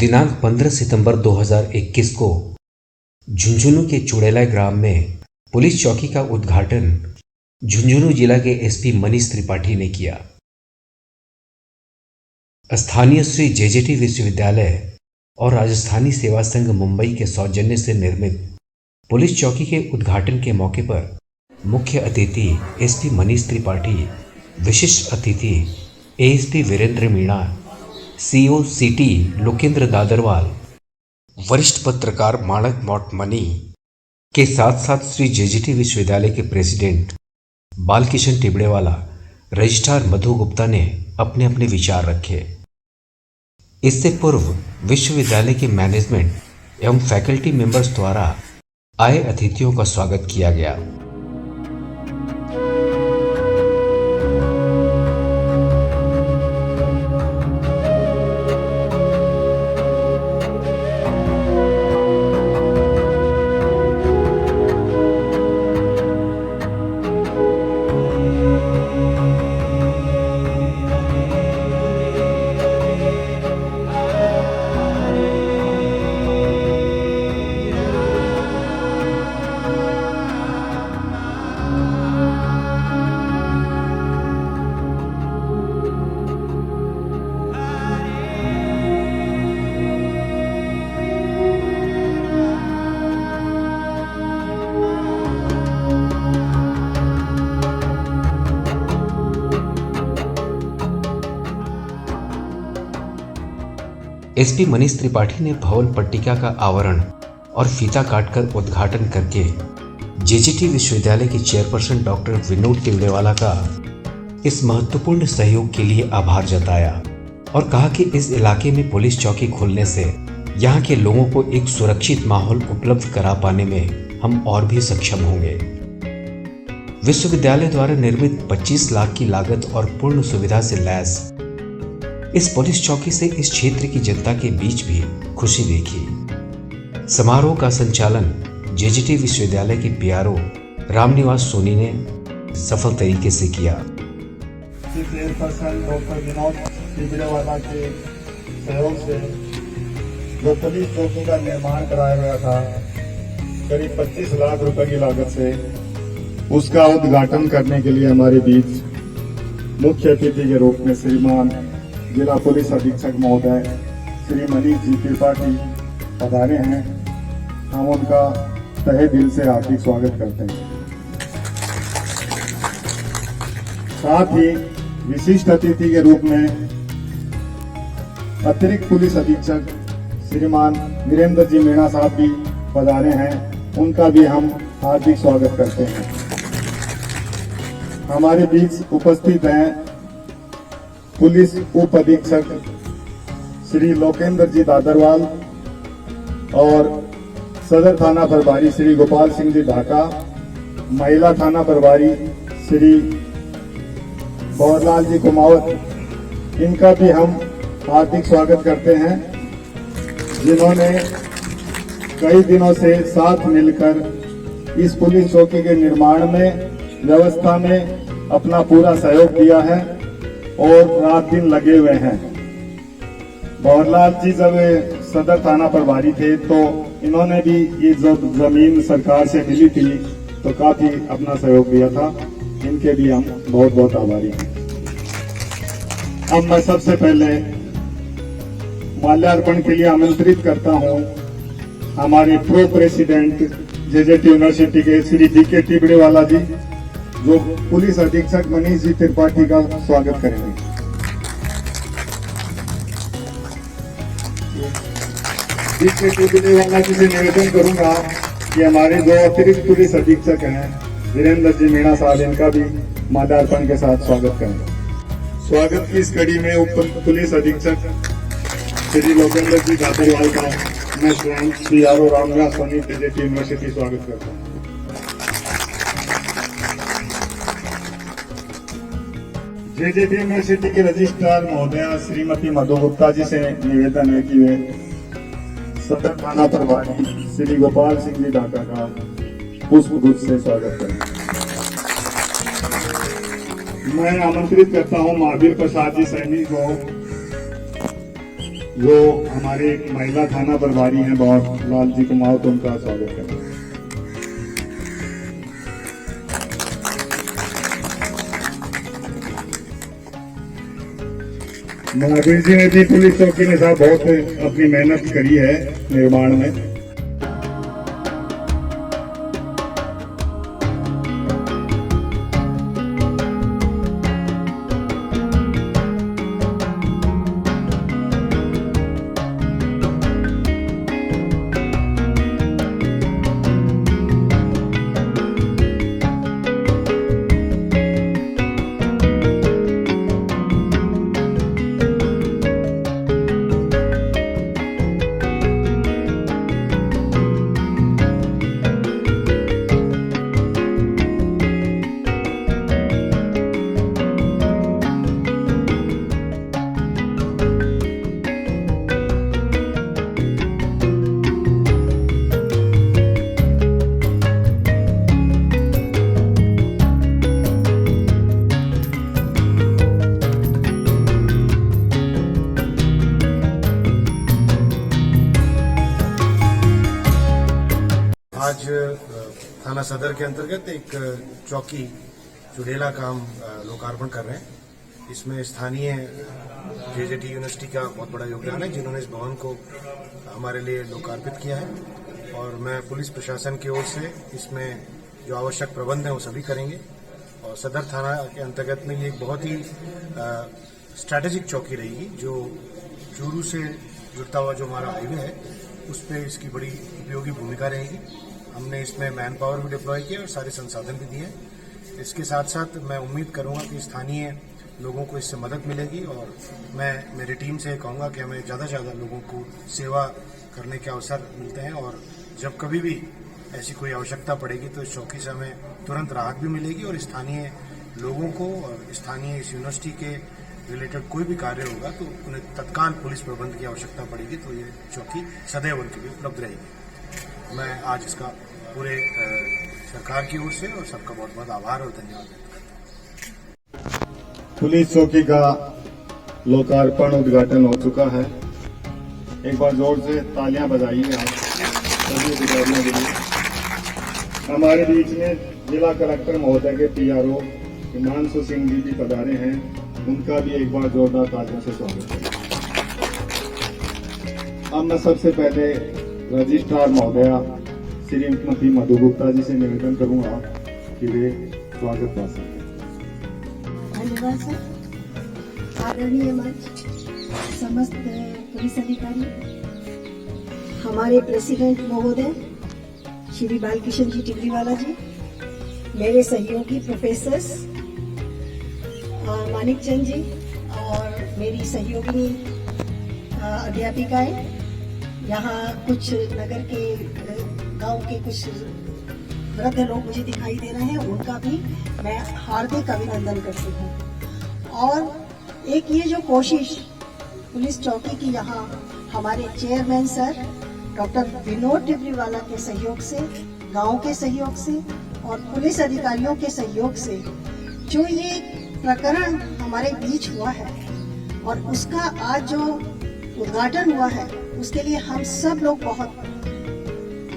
दिनांक 15 सितंबर 2021 को झुंझुनू के चुड़ैला ग्राम में पुलिस चौकी का उद्घाटन झुंझुनू जिला के एसपी मनीष त्रिपाठी ने किया। स्थानीय श्री जेजेटी विश्वविद्यालय और राजस्थानी सेवा संघ मुंबई के सौजन्य से निर्मित पुलिस चौकी के उद्घाटन के मौके पर मुख्य अतिथि एसपी मनीष त्रिपाठी, विशिष्ट अतिथि ASP Virendra Meena, CO city Lokendra Dadarwal, वरिष्ठ पत्रकार माणक मोटमनी के साथ साथ श्री जेजेटी विश्वविद्यालय के प्रेसिडेंट बालकिशन टिबड़ेवाला, रजिस्ट्रार मधु गुप्ता ने अपने अपने विचार रखे। इससे पूर्व विश्वविद्यालय के मैनेजमेंट एवं फैकल्टी मेंबर्स द्वारा आए अतिथियों का स्वागत किया गया। एसपी मनीष त्रिपाठी ने भवन पट्टिका का आवरण और फीता काटकर उद्घाटन करके जेजेटी विश्वविद्यालय के चेयरपर्सन डॉक्टर विनोद टिबड़ेवाला का इस महत्वपूर्ण सहयोग के लिए आभार जताया और कहा कि इस इलाके में पुलिस चौकी खोलने से यहाँ के लोगों को एक सुरक्षित माहौल उपलब्ध करा पाने में हम और भी सक्षम होंगे। विश्वविद्यालय द्वारा निर्मित 25 लाख की लागत और पूर्ण सुविधा से लैस इस पुलिस चौकी से इस क्षेत्र की जनता के बीच भी खुशी देखी। समारोह का संचालन जेजेटी विश्वविद्यालय के पीआरओ रामनिवास सोनी ने सफल तरीके से किया। चेयरपर्सन डॉक्टर विनोद टिबड़ेवाला के सहयोग से जो पुलिस चौकी का निर्माण कराया गया था करीब 25 लाख रुपए की लागत से, उसका उद्घाटन करने के लिए हमारे बीच मुख्य अतिथि के रूप में श्रीमान जिला पुलिस अधीक्षक महोदय श्री मनीष जी त्रिपाठी पधारे हैं। हम उनका तहे दिल से हार्दिक स्वागत करते हैं। साथ ही विशिष्ट अतिथि के रूप में अतिरिक्त पुलिस अधीक्षक श्रीमान वीरेंद्र जी मीणा साहब भी पधारे हैं, उनका भी हम हार्दिक स्वागत करते हैं। हमारे बीच उपस्थित हैं पुलिस उप अधीक्षक श्री लोकेंद्र जी दादरवाल और सदर थाना प्रभारी श्री गोपाल सिंह जी ढाका, महिला थाना प्रभारी श्री भंवरलाल जी कुमावत, इनका भी हम हार्दिक स्वागत करते हैं, जिन्होंने कई दिनों से साथ मिलकर इस पुलिस चौकी के निर्माण में, व्यवस्था में अपना पूरा सहयोग दिया है और रात दिन लगे हुए हैं। भंवरलाल जी जब सदर थाना प्रभारी थे तो इन्होंने भी ये जब जमीन सरकार से मिली थी तो काफी अपना सहयोग दिया था। इनके भी हम बहुत बहुत आभारी हैं। अब मैं सबसे पहले माल्यार्पण के लिए आमंत्रित करता हूं हमारे प्रो प्रेसिडेंट जेजेटी यूनिवर्सिटी के श्री बीके टिबड़ेवाला जी, जो पुलिस अधीक्षक मनीष जी त्रिपाठी का स्वागत करेंगे। बीके टिबड़ेवाला जी से निवेदन करूंगा कि हमारे जो अतिरिक्त पुलिस अधीक्षक हैं वीरेंद्र जी मीणा साहब, इनका भी माल्यार्पण के साथ स्वागत करेंगे। स्वागत की इस कड़ी में उप पुलिस अधीक्षक श्री लोकेंद्र जी दादरवाल का मैं स्वयं पीआरओ रामनिवास सोनी जेजेटी यूनिवर्सिटी स्वागत करता हूँ। जेजेटी यूनिवर्सिटी के रजिस्ट्रार महोदया श्रीमती मधु गुप्ता जी से निवेदन है कि वे सदर थाना प्रभारी श्री गोपाल सिंह जी ढाका का पुष्प गुच्छ से स्वागत करें। मैं आमंत्रित करता हूं महावीर प्रसाद जी सैनी को जो हमारे महिला थाना प्रभारी हैं बहुत लाल जी कुमावत, उनका स्वागत करते हैं। महावीर जी ने भी पुलिस चौकी में साहब बहुत अपनी मेहनत करी है निर्माण में। आज थाना सदर के अंतर्गत एक चौकी चुड़ेला काम लोकार्पण कर रहे हैं। इसमें स्थानीय जेजेटी यूनिवर्सिटी का बहुत बड़ा योगदान है, जिन्होंने इस भवन को हमारे लिए लोकार्पित किया है। और मैं पुलिस प्रशासन की ओर से इसमें जो आवश्यक प्रबंध हैं वो सभी करेंगे। और सदर थाना के अंतर्गत में ये एक बहुत ही स्ट्रैटेजिक चौकी रहेगी, जो चूरू से जुड़ता हुआ जो हमारा हाईवे है उस पर इसकी बड़ी उपयोगी भूमिका रहेगी। हमने इसमें मैन पावर भी डिप्लॉय किया और सारे संसाधन भी दिए हैं। इसके साथ साथ मैं उम्मीद करूंगा कि स्थानीय लोगों को इससे मदद मिलेगी और मैं मेरी टीम से कहूंगा कि हमें ज़्यादा से ज़्यादा लोगों को सेवा करने के अवसर मिलते हैं और जब कभी भी ऐसी कोई आवश्यकता पड़ेगी तो इस चौकी से हमें तुरंत राहत भी मिलेगी और स्थानीय लोगों को और स्थानीय इस यूनिवर्सिटी के रिलेटेड कोई भी कार्य होगा तो उन्हें तत्काल पुलिस प्रबंध की आवश्यकता पड़ेगी तो ये चौकी सदैव उनके लिए उपलब्ध रहेगी। मैं आज इसका पूरे सरकार की ओर से और सबका बहुत बहुत आभार और धन्यवाद व्यक्त करता हूँ। पुलिस चौकी का लोकार्पण उद्घाटन हो चुका है। एक बार जोर से तालियां बजाइए आप सभी अधिकारियों के लिए। हमारे बीच में जिला कलेक्टर महोदय के PRO हिमांशु सिंह जी भी पधारे हैं, उनका भी एक बार जोरदार तालियों से स्वागत है। अब मैं सबसे पहले रजिस्ट्रार महोदया श्रीमती मधु गुप्ता जी से निवेदन करूंगा कि वे स्वागत पा सकें। धन्यवाद सर। आदरणीय मंच, समस्त पुलिस अधिकारी, हमारे प्रेसिडेंट महोदय श्री बालकिशन जी टिकरीवाला जी, मेरे सहयोगी प्रोफेसर्स मानिक चंद जी और मेरी सहयोगी अध्यापिकाएं, यहाँ कुछ नगर के गांव के कुछ वृद्ध लोग मुझे दिखाई दे रहे हैं, उनका भी मैं हार्दिक अभिनंदन करती हूँ। और एक ये जो कोशिश पुलिस चौकी की यहाँ हमारे चेयरमैन सर डॉक्टर विनोद टिकरीवाला के सहयोग से, गांव के सहयोग से और पुलिस अधिकारियों के सहयोग से जो ये प्रकरण हमारे बीच हुआ है और उसका आज जो उद्घाटन हुआ है उसके लिए हम सब लोग बहुत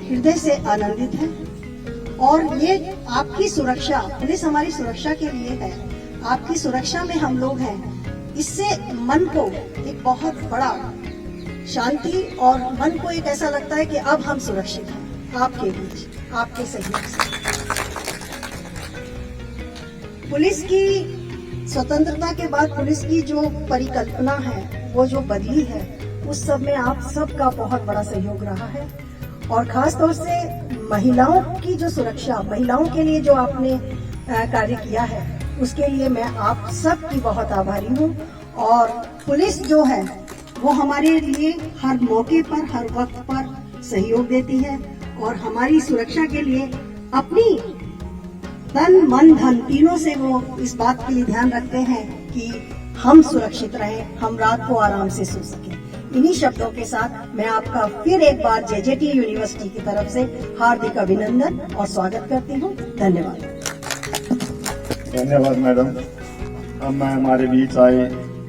हृदय से आनंदित हैं। और ये आपकी सुरक्षा, पुलिस हमारी सुरक्षा के लिए है, आपकी सुरक्षा में हम लोग हैं। इससे मन को एक बहुत बड़ा शांति और मन को एक ऐसा लगता है कि अब हम सुरक्षित हैं आपके बीच, आपके सहयोग से। पुलिस की स्वतंत्रता के बाद पुलिस की जो परिकल्पना है, वो जो बदली है, उस सब में आप सबका बहुत बड़ा सहयोग रहा है। और खास तौर से महिलाओं की जो सुरक्षा, महिलाओं के लिए जो आपने कार्य किया है, उसके लिए मैं आप सब की बहुत आभारी हूँ। और पुलिस जो है वो हमारे लिए हर मौके पर, हर वक्त पर सहयोग देती है और हमारी सुरक्षा के लिए अपनी तन मन धन तीनों से वो इस बात के लिए ध्यान रखते हैं कि हम सुरक्षित रहें, हम रात को आराम से सो सकें। इन्हीं शब्दों के साथ मैं आपका फिर एक बार जेजेटी यूनिवर्सिटी की तरफ से हार्दिक अभिनंदन और स्वागत करती हूँ। धन्यवाद। धन्यवाद मैडम। अब मैं हमारे बीच आए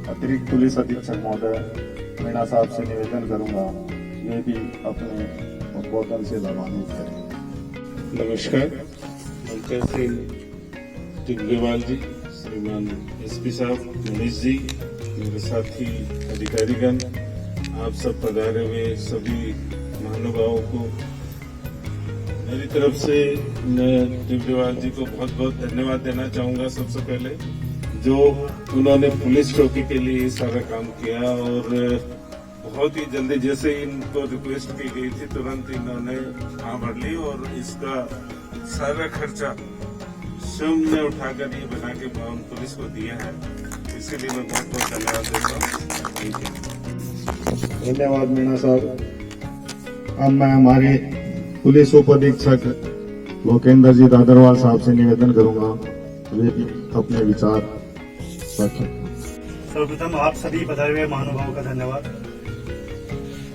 अतिरिक्त पुलिस अधीक्षक महोदय मीणा साहब से निवेदन करूंगा ये भी अपने उद्बोधन से लाभान्वित करें। नमस्कार, पंकज सिंह टिग्रेवाल जी, श्रीमान एसपी साहब, मनीष जी, मेरे साथी अधिकारीगण, आप सब पधारे हुए सभी महानुभावों को मेरी तरफ से मैं टिग्रेवाल जी को बहुत बहुत धन्यवाद देना चाहूंगा। सबसे पहले जो उन्होंने पुलिस चौकी के लिए सारा काम किया और बहुत ही जल्दी जैसे इनको रिक्वेस्ट की गई थी तुरंत इन्होंने हाँ भर ली और इसका सारा खर्चा स्वयं ने उठाकर ये बना के भवन पुलिस को दिया है। इसके लिए मैं बहुत बहुत धन्यवाद देता हूँ। Thank you. धन्यवाद मीणा साहब। अब मैं हमारे पुलिस उप अधीक्षक लोकेंद्र जी दादरवाल साहब से निवेदन करूंगा वे भी अपने विचार रखें। सर्वप्रथम आप सभी पधारे हुए महानुभावों का धन्यवाद।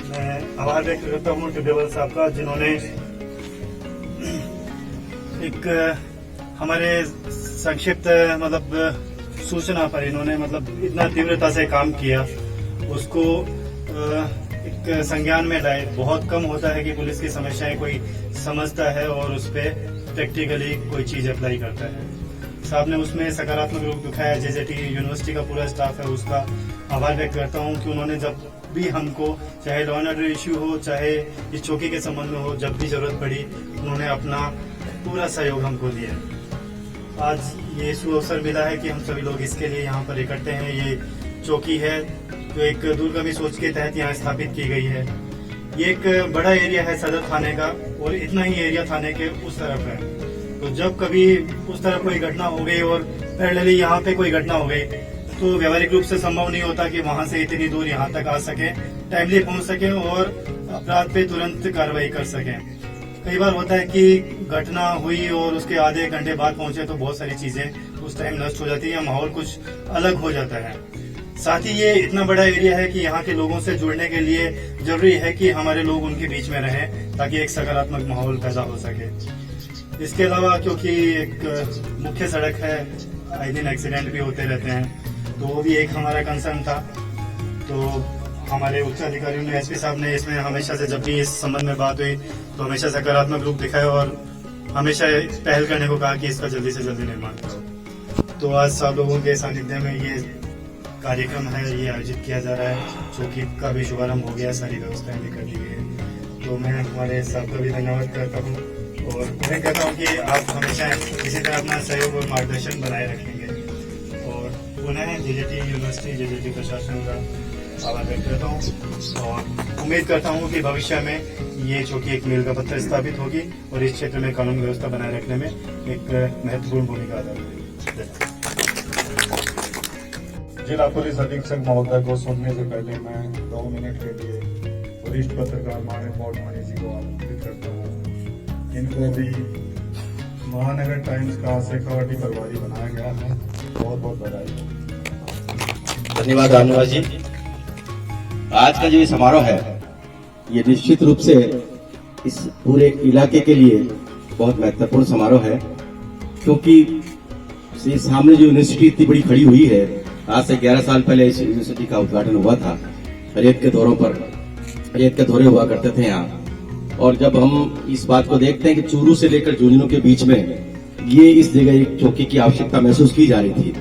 मैं आभार व्यक्त करता हूँ टिग्रेवाल साहब का, जिन्होंने एक हमारे संक्षिप्त सूचना पर इन्होंने इतना तीव्रता से काम किया, उसको एक संज्ञान में लाए। बहुत कम होता है कि पुलिस की समस्याएं कोई समझता है और उस पर प्रैक्टिकली कोई चीज अप्लाई करता है। साहब ने उसमें सकारात्मक रूप दिखाया। जेजेटी यूनिवर्सिटी का पूरा स्टाफ है, उसका आभार व्यक्त करता हूं कि उन्होंने जब भी हमको, चाहे लॉ एंड ऑर्डर इश्यू हो, चाहे इस चौकी के संबंध में हो, जब भी जरूरत पड़ी उन्होंने अपना पूरा सहयोग हमको दिया। आज ये सुअवसर मिला है कि हम सभी लोग इसके लिए यहाँ पर इकट्ठे हैं। ये चौकी है जो एक दूरगामी सोच के तहत यहाँ स्थापित की गई है। ये एक बड़ा एरिया है सदर थाने का और इतना ही एरिया थाने के उस तरफ है। तो जब कभी उस तरफ कोई घटना हो गई और पैरेलली यहाँ पे कोई घटना हो गई तो व्यावहारिक रूप से संभव नहीं होता कि वहां से इतनी दूर यहाँ तक आ सके, टाइमली पहुंच सके और अपराध पे तुरंत कार्रवाई कर सके। कई बार होता है कि घटना हुई और उसके आधे घंटे बाद पहुंचे तो बहुत सारी चीजें उस टाइम नष्ट हो जाती है या माहौल कुछ अलग हो जाता है। साथ ही ये इतना बड़ा एरिया है कि यहाँ के लोगों से जुड़ने के लिए जरूरी है कि हमारे लोग उनके बीच में रहें ताकि एक सकारात्मक माहौल पैदा हो सके। इसके अलावा क्योंकि एक मुख्य सड़क है, आए दिन एक्सीडेंट भी होते रहते हैं, तो वो भी एक हमारा कंसर्न था। तो हमारे उच्च अधिकारियों ने, एसपी साहब ने इसमें हमेशा से जब भी इस संबंध में बात हुई तो हमेशा सकारात्मक रूप दिखाया और हमेशा पहल करने को कहा कि इसका जल्दी से जल्दी निर्माण करो। तो आज सब लोगों के सानिध्य में ये कार्यक्रम है, ये आयोजित किया जा रहा है। चौकी का भी शुभारंभ हो गया, सारी व्यवस्थाएं भी कर ली गई है। तो मैं हमारे साहब का भी धन्यवाद करता हूँ और उन्हें कहता हूँ कि आप हमेशा इसी तरह अपना सहयोग और मार्गदर्शन बनाए रखेंगे। और पुनः जेजेटी यूनिवर्सिटी, जेजेटी प्रशासन का आभार व्यक्त करता हूँ और उम्मीद करता हूँ कि भविष्य में ये चौकी एक मील का पत्थर स्थापित होगी और इस क्षेत्र में कानून व्यवस्था बनाए रखने में एक महत्वपूर्ण भूमिका अदा करेगी। जिला पुलिस अधीक्षक महोदय को सुनने से पहले मैं 2 मिनट के लिए वरिष्ठ पत्रकार माननीय पौड मणि जी को आमंत्रित करता हूँ। इनको भी महानगर टाइम्स का शेखावाटी प्रभारी बनाया गया है। बहुत बहुत बधाई। धन्यवाद रामनिवास जी। आज का जो ये समारोह है ये निश्चित रूप से इस पूरे इलाके के लिए बहुत महत्वपूर्ण समारोह है, क्योंकि ये सामने जो यूनिवर्सिटी इतनी बड़ी खड़ी हुई है, आज से 11 साल पहले इस यूनिवर्सिटी का उद्घाटन हुआ था। रेत के दौरे हुआ करते थे यहाँ। और जब हम इस बात को देखते हैं कि चूरू से लेकर झुंझुनू के बीच में ये इस जगह एक चौकी की आवश्यकता महसूस की जा रही थी,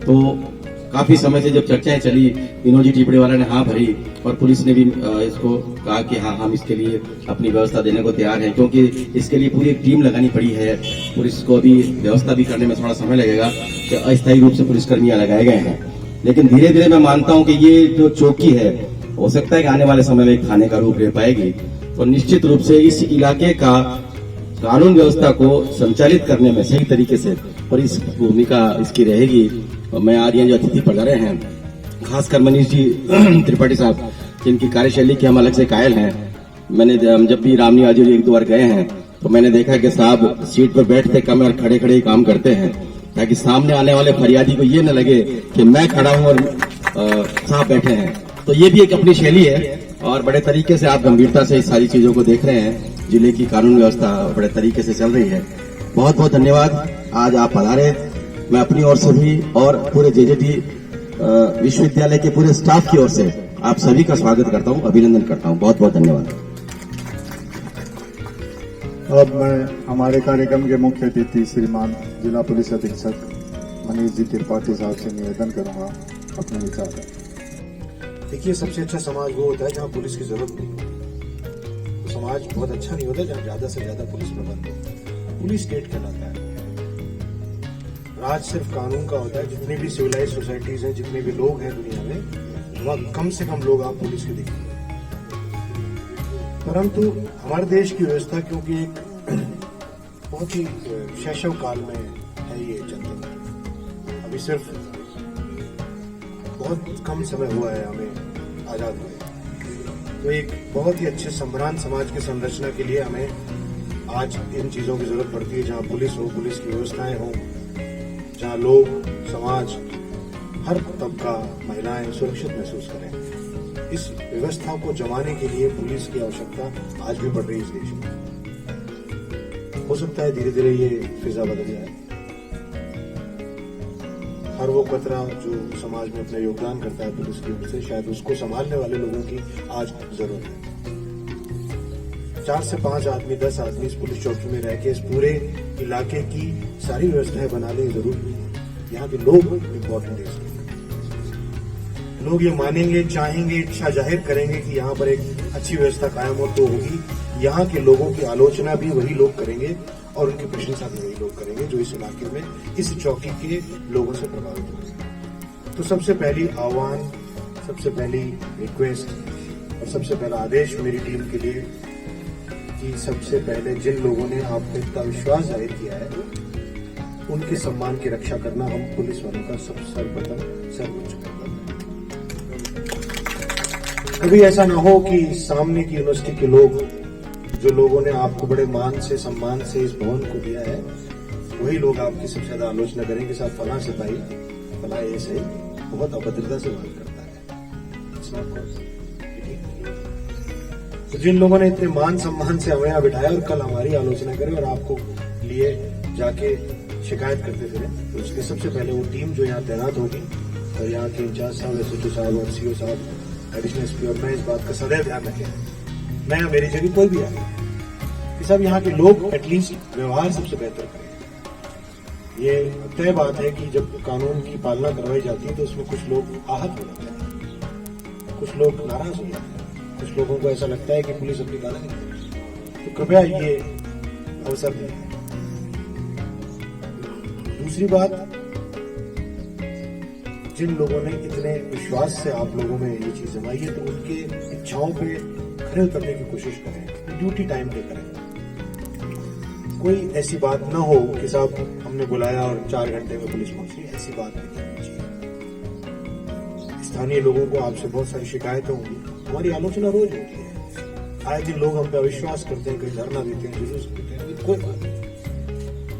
तो काफी समय से जब चर्चाएं चली, विनोद जी टिपड़ीवाला ने हाँ भरी और पुलिस ने भी इसको कहा कि हाँ हम इसके लिए अपनी व्यवस्था देने को तैयार हैं, क्योंकि इसके लिए पूरी एक टीम लगानी पड़ी है। पुलिस को भी व्यवस्था भी करने में थोड़ा समय लगेगा कि अस्थायी रूप से पुलिसकर्मियां लगाए गए हैं। लेकिन धीरे धीरे मैं मानता हूं कि ये जो चौकी है, हो सकता है कि आने वाले समय में एक थाने का रूप ले पाएगी। तो निश्चित रूप से इस इलाके का कानून व्यवस्था को संचालित करने में सही तरीके से और इस भूमिका इसकी रहेगी। मैं आज यहाँ जो अतिथि पधारे हैं, खासकर मनीष जी त्रिपाठी साहब, जिनकी कार्यशैली के हम अलग से कायल हैं। हम जब भी रामनिवास जी 1-2 बार गए हैं तो मैंने देखा कि साहब सीट पर बैठते कम और खड़े खड़े ही काम करते हैं, ताकि सामने आने वाले फरियादी को ये न लगे कि मैं खड़ा हूं और साहब बैठे हैं। तो ये भी एक अपनी शैली है और बड़े तरीके से आप गंभीरता से इस सारी चीजों को देख रहे हैं। जिले की कानून व्यवस्था बड़े तरीके से चल रही है। बहुत बहुत धन्यवाद, आज आप पधारे। मैं अपनी ओर से भी और पूरे जेजेटी विश्वविद्यालय के पूरे स्टाफ की ओर से आप सभी का स्वागत करता हूं, अभिनंदन करता हूं। बहुत बहुत धन्यवाद। अब मैं हमारे कार्यक्रम के मुख्य अतिथि श्रीमान जिला पुलिस अधीक्षक मनीष जी त्रिपाठी साहब से निवेदन करूंगा अपने विचार। देखिए, सबसे अच्छा समाज वो होता है जहाँ पुलिस की जरूरत नहीं हो। तो समाज बहुत अच्छा नहीं होता जहाँ ज्यादा से ज्यादा पुलिस प्रबंध हो। पुलिस स्टेट कहलाता है। राज सिर्फ कानून का होता है। जितने भी सिविलाइज सोसाइटीज हैं, जितने भी लोग हैं दुनिया में, वहाँ कम से कम लोग आप पुलिस के देखेंगे। परंतु हमारे देश की व्यवस्था क्योंकि एक बहुत ही शैशव काल में है ये जनता, अभी सिर्फ बहुत कम समय हुआ है हमें आजाद हुए, तो एक बहुत ही अच्छे संभ्रांत समाज की संरचना के लिए हमें आज इन चीजों की जरूरत पड़ती है, जहाँ पुलिस हो, पुलिस की व्यवस्थाएं हो, जहाँ लोग, समाज, हर तबका, महिलाएं सुरक्षित महसूस करें। इस व्यवस्था को जमाने के लिए पुलिस की आवश्यकता आज भी बढ़ रही है इस देश में। हो सकता है धीरे धीरे ये फिजा बदल जाए। हर वो कतरा जो समाज में अपना योगदान करता है पुलिस की ओर से, शायद उसको संभालने वाले लोगों की आज जरूरत है। 4 से 5 आदमी, 10 आदमी इस पुलिस चौकी में रह के इस पूरे इलाके की सारी व्यवस्थाएं बनाने की जरूरत नहीं है। यहाँ के लोग इम्पोर्टेंट है। लोग ये मानेंगे, चाहेंगे, इच्छा जाहिर करेंगे कि यहाँ पर एक अच्छी व्यवस्था कायम हो तो होगी। यहाँ के लोगों की आलोचना भी वही लोग करेंगे और उनकी प्रशंसा भी वही लोग करेंगे जो इस इलाके में, इस चौकी के लोगों से प्रभावित होंगे। तो सबसे पहली आह्वान, सबसे पहली रिक्वेस्ट और सबसे पहला आदेश मेरी टीम के लिए कि सबसे पहले जिन लोगों ने आप पे इतना विश्वास जाहिर किया है, उनके सम्मान की रक्षा करना हम पुलिस वालों का सर्वप्रथम सर्वोच्च कर्तव्य है। कभी ऐसा ना हो कि सामने की यूनिवर्सिटी के लोग, जो लोगों ने आपको बड़े मान से, सम्मान से इस भवन को दिया है, वही लोग आपकी सबसे ज्यादा आलोचना करें कि साहब फला सिपाही, फला ऐसे बहुत अभद्रता से बात करता है। तो जिन लोगों ने इतने मान सम्मान से हमें यहाँ बिठाया और कल हमारी आलोचना करे और आपको लिए जाके शिकायत करते फिरे, तो उसके सबसे पहले वो टीम जो यहाँ तैनात होगी और यहाँ के इंचार्ज साहब, एसएचओ साहब और सीओ साहब, एडिशनल एसपी, और मैं इस बात का सदैव ध्यान रखें, मैं मेरी जगह कोई भी आए कि सब यहाँ के लोग एटलीस्ट व्यवहार सबसे बेहतर करें। ये तय बात है कि जब कानून की पालना करवाई जाती है तो उसमें कुछ लोग आहत हो जाते हैं, कुछ लोग नाराज हो जाते हैं, कुछ लोगों को ऐसा लगता है कि पुलिस अपनी गाला नहीं करती। तो कृपया ये अवसर दें। दूसरी बात, जिन लोगों ने इतने विश्वास से आप लोगों में ये चीज जमाई है, तो उनके इच्छाओं पे खरे उतरने की कोशिश करें, ड्यूटी टाइम पे करें। कोई ऐसी बात ना हो कि साहब हमने बुलाया और 4 घंटे में पुलिस पहुंची, ऐसी बात नहीं करनी चाहिए। स्थानीय लोगों को आपसे बहुत सारी शिकायतें होंगी, हमारी आलोचना रोज होती है, आए दिन लोग हम पे अविश्वास करते हैं, कहीं धरना देते हैं, जुलूस देते हैं, कोई बात नहीं।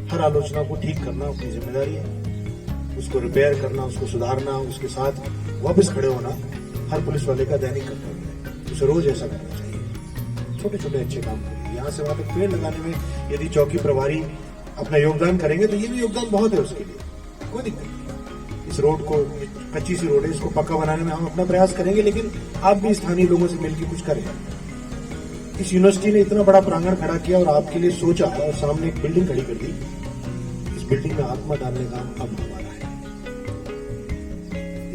हर आलोचना को ठीक करना अपनी जिम्मेदारी है, उसको रिपेयर करना, उसको सुधारना, उसके साथ वापस खड़े होना हर पुलिस वाले का दैनिक कर्तव्य है। उसे रोज ऐसा करना चाहिए। छोटे छोटे अच्छे काम करिए। यहाँ से वहां तक पेड़ लगाने में यदि चौकी प्रभारी अपना योगदान करेंगे तो ये भी योगदान बहुत है उसके लिए, कोई दिक्कत नहीं। इस रोड को, कच्ची सी रोड है, इसको पक्का बनाने में हम अपना प्रयास करेंगे, लेकिन आप भी स्थानीय लोगों से मिलकर कुछ करें। इस यूनिवर्सिटी ने इतना बड़ा प्रांगण खड़ा किया और आपके लिए सोचा और सामने एक बिल्डिंग खड़ी कर दी। इस बिल्डिंग में आत्मा डालने का अब हमारा है।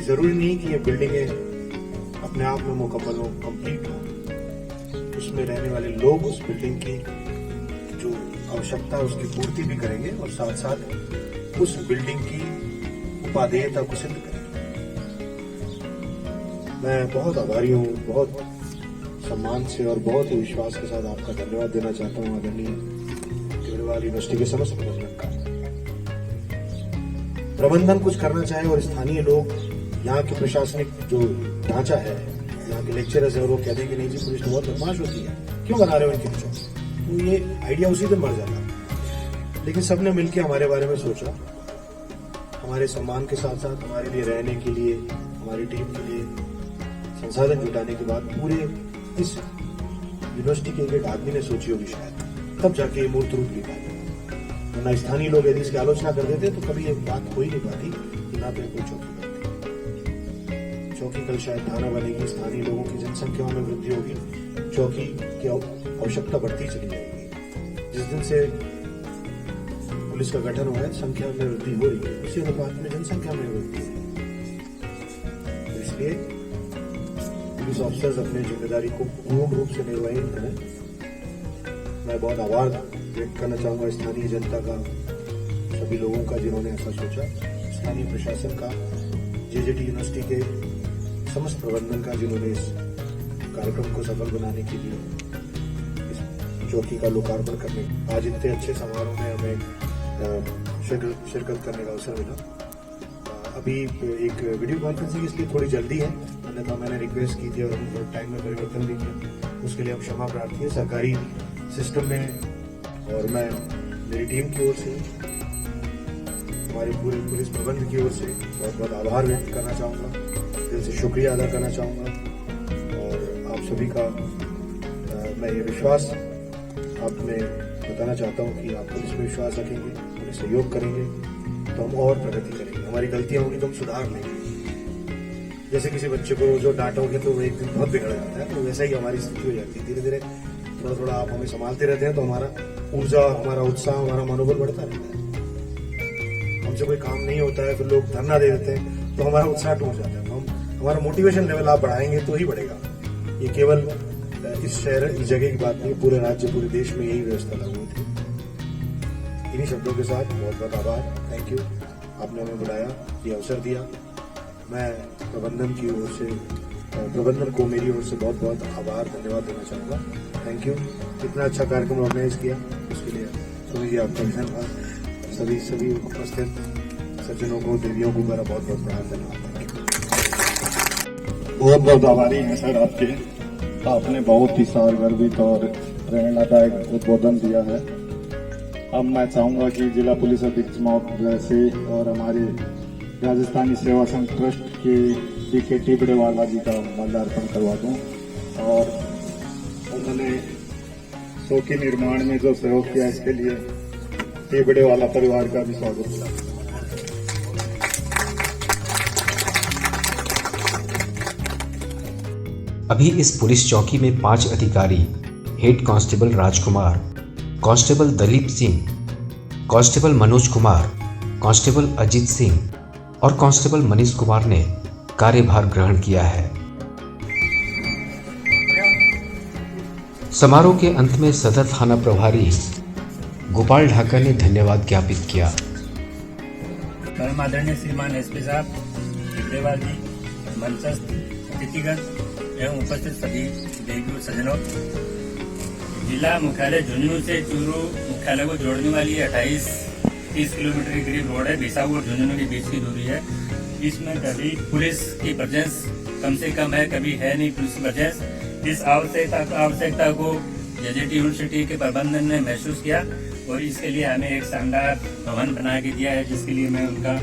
जरूरी नहीं कि ये बिल्डिंगें अपने आप में मुकम्मल हो, कंप्लीट हो। उसमें रहने वाले लोग उस बिल्डिंग की जो आवश्यकता है उसकी पूर्ति भी करेंगे और साथ साथ उस बिल्डिंग की उपादेयता को सिद्ध करेंगे। मैं बहुत आभारी हूँ, बहुत सम्मान से और बहुत ही विश्वास के साथ आपका धन्यवाद देना चाहता हूँ आदरणीय केजरीवाल यूनिवर्सिटी के समस्त प्रबंधन का। प्रबंधन कुछ करना चाहे और स्थानीय लोग, यहाँ के प्रशासनिक जो ढांचा है, यहाँ के लेक्चरर्स है, और वो कहते हैं कि नहीं जी पुलिस तो बहुत बदमाश होती है, क्यों बना रहे हो इनकी बच्चों, तो ये आइडिया उसी दिन मर जाता। लेकिन सबने मिलकर हमारे बारे में सोचा, हमारे सम्मान के साथ साथ हमारे लिए रहने के लिए, हमारी टीम के लिए संसाधन जुटाने के बाद पूरे इस यूनिवर्सिटी के एक आदमी ने सोची होगी शायद, तब जाके ये मूर्त रूप ले पाते। वरना स्थानीय लोग यदि इसकी आलोचना कर देते तो कभी ये बात हो ही नहीं पाती कि ना तो कोई चौकी बनती। चौकी कल शायद थाना बनेगी, स्थानीय लोगों की जनसंख्या में वृद्धि होगी, चौकी की आवश्यकता बढ़ती चली जाएगी। जिस दिन से पुलिस का गठन हुआ है, संख्या में वृद्धि हो रही है, उसी अनुपात में जनसंख्या में वृद्धि हो रही है। तो इसलिए पुलिस ऑफिसर्स अपनी जिम्मेदारी को पूर्ण रूप से निर्वहन करें। मैं बहुत आभार व्यक्त करना चाहूंगा स्थानीय जनता का, सभी लोगों का जिन्होंने ऐसा सोचा, स्थानीय प्रशासन का, जेजेटी यूनिवर्सिटी के समस्त प्रबंधन का जिन्होंने इस कार्यक्रम को सफल बनाने के लिए इस चौकी का लोकार्पण करने, आज इतने अच्छे समारोह में हमें शिरकत करने का अवसर मिला। अभी एक वीडियो कॉन्फ्रेंसिंग इसलिए थोड़ी जल्दी है, अन्यथा मैंने रिक्वेस्ट की थी और हम टाइम में परिवर्तन भी किया, उसके लिए हम क्षमा प्रार्थी है। सरकारी सिस्टम में और मैं मेरी टीम की ओर से, हमारे पूरे पुलिस प्रबंध की ओर से बहुत बहुत आभार व्यक्त करना चाहूँगा, दिल से शुक्रिया अदा करना चाहूँगा। और आप सभी का मैं ये विश्वास आप में बताना चाहता हूँ कि आप पुलिस में विश्वास रखेंगे, हमें सहयोग करेंगे तो हम और प्रगति करेंगे। हमारी गलतियाँ होंगी तो हम सुधार लेंगे। जैसे किसी बच्चे को जो डांटोगे तो वो एक दिन बहुत बिगड़ जाता है, तो वैसा ही हमारी स्थिति हो जाती है। धीरे धीरे थोड़ा थोड़ा आप हमें संभालते रहते हैं तो हमारा ऊर्जा, हमारा उत्साह, हमारा मनोबल बढ़ता रहता है। हमसे कोई काम नहीं होता है, फिर लोग धरना दे देते हैं तो हमारा उत्साह टूट जाता है। तो हमारा मोटिवेशन लेवल आप बढ़ाएंगे तो ही बढ़ेगा। ये केवल इस शहर, इस जगह की बात नहीं, पूरे राज्य, पूरे देश में यही व्यवस्था लागू थी। इन्हीं शब्दों के साथ बहुत बहुत आभार, थैंक यू, आपने हमें बुलाया, ये अवसर दिया। मैं प्रबंधन की ओर से, प्रबंधन को मेरी ओर से बहुत बहुत आभार, धन्यवाद देना चाहूँगा। थैंक यू, इतना अच्छा कार्यक्रम ऑर्गेनाइज किया उसके लिए सुनील जी आपका धन्यवाद। सभी उपस्थित सज्जनों को, देवियों को मेरा बहुत बहुत बड़ा धन्यवाद। बहुत बहुत आभारी हैं सर आपके, आपने बहुत ही सारगर्भित और प्रेरणादायक उद्बोधन दिया है। अब मैं चाहूंगा कि जिला पुलिस अधीक्षक महोदय से और हमारे राजस्थानी सेवा संघ ट्रस्ट के DK टिबड़ेवाला जी का माल्यार्पण करवा दूं और उन्होंने चौकी निर्माण में जो सहयोग किया इसके लिए टिबड़ेवाला परिवार का भी स्वागत किया। अभी इस पुलिस चौकी में 5 अधिकारी, head constable Rajkumar, constable Dalip Singh, constable Manoj Kumar, constable Ajit Singh और कांस्टेबल मनीष कुमार ने कार्यभार ग्रहण किया है। समारोह के अंत में सदर थाना प्रभारी गोपाल ढाका ने धन्यवाद ज्ञापित किया। परम आदरणीय श्रीमान SP साहब, टिबड़ेवाल जी, मंचस्थ अतिथिगण एवं उपस्थित सभी देवियों सज्जनों, जिला मुख्यालय झुंझुनू से चूरू मुख्यालय को जोड़ने वाली 28-30 किलोमीटर की करीब रोड है। बिसाऊ और झुंझुनू के बीच की दूरी है। इसमें कभी पुलिस की प्रेजेंस कम से कम है, कभी है नहीं पुलिस की प्रेजेंस। इस आवश्यकता को जेजेटी यूनिवर्सिटी के प्रबंधन ने महसूस किया और इसके लिए हमें एक शानदार भवन बना के दिया है, जिसके लिए मैं उनका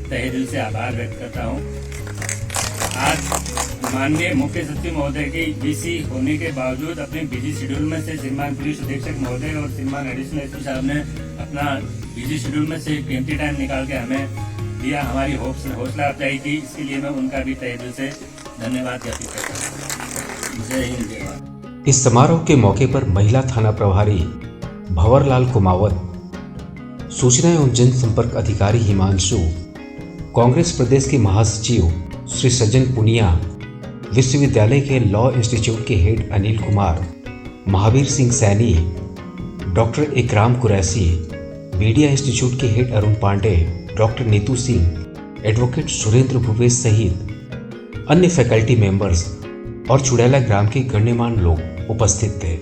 तहे दिल से आभार व्यक्त करता हूँ। आज माननीय मुख्य सचिव महोदय की BC होने के बावजूद अपने बिजी शेड्यूल में से श्रीमान पुलिस अधीक्षक महोदय और श्रीमान एडिशनल SP साहब ने अपना बिजी शेड्यूल में से कीमती टाइम निकाल के हमें दिया, हमारी हौसला अफजाई की। इसके लिए मैं उनका भी तहे दिल से धन्यवाद ज्ञापित करता हूँ। जय हिंद, जय भारत। इस समारोह के मौके पर महिला थाना प्रभारी भंवरलाल कुमावत, सूचना एवं जनसंपर्क अधिकारी हिमांशु, कांग्रेस प्रदेश के महासचिव श्री सज्जन पुनिया, विश्वविद्यालय के लॉ इंस्टीट्यूट के head Anil Kumar, Mahavir Singh Saini, doctor Ikram Qureshi, media institute के head Arun Pandey, doctor Neetu Singh, advocate Surendra Bhupesh सहित अन्य फैकल्टी मेंबर्स और चुड़ैला ग्राम के गण्यमान्य लोग उपस्थित थे।